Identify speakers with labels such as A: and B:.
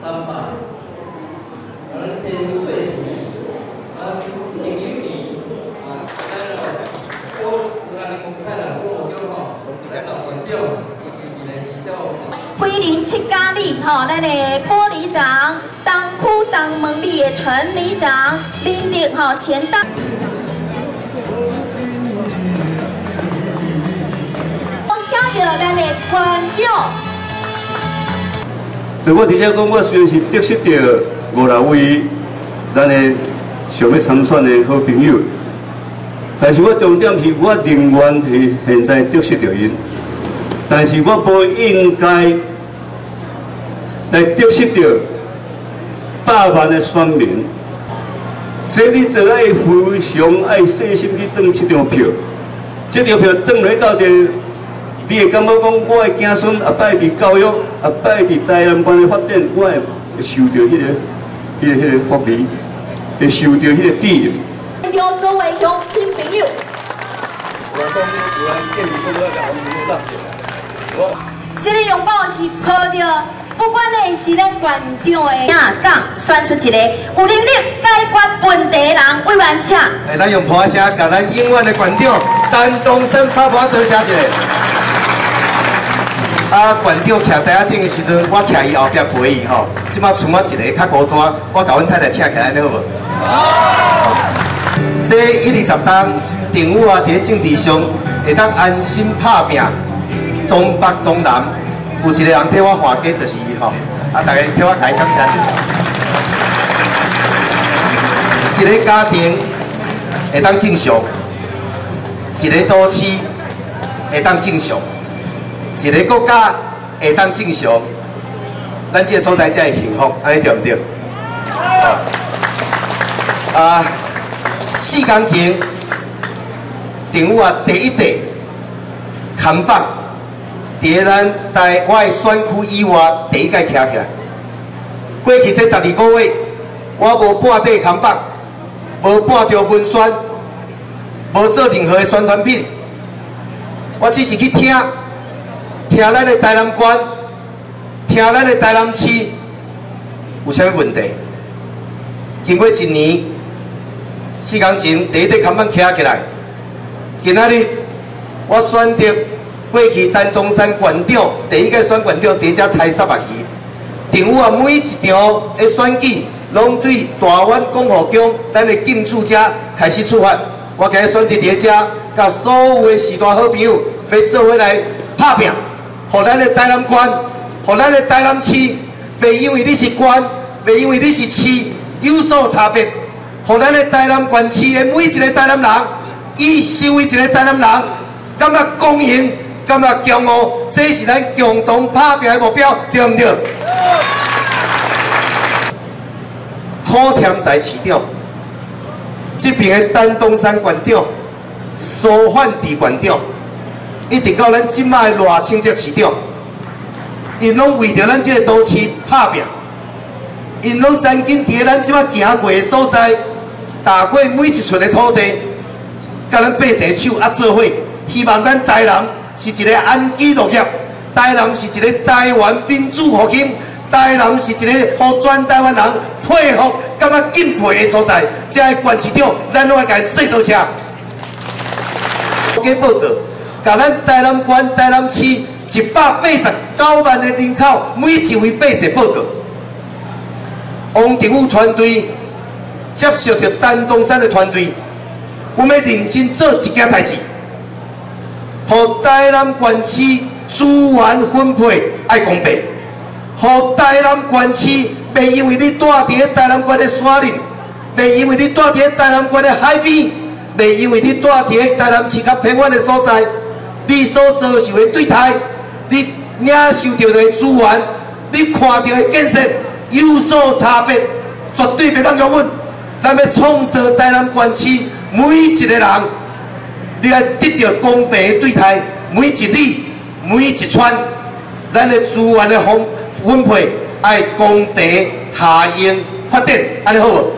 A: 300，咱天水区2002咱公菜啦，我叫吼，咱老船长，伊来指导。
B: 桂林七家里吼，咱的副里长、东区东门里的陈里长、林迪吼前当。请到咱的团长。
C: 所以我伫遮讲，我虽然是得失着56位咱的想要参选的好朋友，但是我重点是我宁愿是现在得失着因，但是我无应该来得失着百万的选民。这你就爱非常爱细心去转这张票，这张票转来到底。 你会感觉讲，我的子孙后摆伫教育，后摆伫台南县的发展，我会受到迄个福利，会受到迄个庇佑。
B: 有所谓乡亲朋友。
C: 我讲有安建议，我要甲我们上。
B: 这个拥抱是抱着，不管你是咱县长的亚港选出一个有能力解决问题的人委员请。
D: 咱用破声，甲咱永远的县长陈东升拍拍多谢一下。 啊，县长徛台仔顶的时阵，我徛伊后壁陪伊吼。即摆剩我一个较孤单，我甲阮太太请起来，你好无？好。这120当政府啊，伫政治上会当安心拍拼，中北中南有一个人替我画家，就是伊吼。啊，大家替我甲伊感谢一下。一个家庭会当正常，一个都市会当正常。 一个国家会当正常，咱这个所在才会幸福，安尼对唔对？啊，4天前，政府啊第一地看板，伫咱我的选区以外第一届徛起来。过去这12个月，我无半地看板，无半条文宣，无做任何的宣传品，我只是去听。 听咱的台南县，听咱的台南市有啥物问题？经过1年4天前，第一块看板徛起来。今仔日我选择过去丹东山县长第一届选县长，伫遮抬3目鱼。政府啊，每一场的选举，拢对大湾共和乡咱的竞逐者开始出发。我今日选择伫遮，甲所有的时代好朋友要做伙来拍拼。 互咱的台南县，互咱的台南市，袂因为你是县，袂因为你是市有所差别。互咱的台南县市的每一个台南人，伊身为一个台南人，感觉公平，感觉骄傲，这是咱共同拍拼的目标，对唔对？苦添在市长，这边的丹东山县长，苏焕智县长。 一直到咱即摆的赖清德市长，因拢为着咱即个都市拍拼，因拢曾经伫咱即摆行过的所在，踏过每一寸的土地，甲咱百姓手做伙，希望咱台南是一个安居乐业，台南是一个台湾民主复兴，台南是一个互全台湾人佩服、感觉敬佩的所在。这个县市长，咱拢要甲伊说多谢。给报告。 甲咱台南县、台南市189万的人口，每一位百姓报告。王政府团队接受着丹东山的团队，我们要认真做一件代志，互台南县市资源分配爱公平，互台南县市袂因为你住伫台南县的山林，袂因为你住伫台南县的海边，袂因为你住伫台南市较偏远的所在。 你所遭受的对待，你领受到的资源，你看到的建设有所差别，绝对袂当容忍。咱要创造台南县市每一个人，你要得到公平的对待，每一里、每一村，咱的资源的分配爱公平下应发展，安尼好无？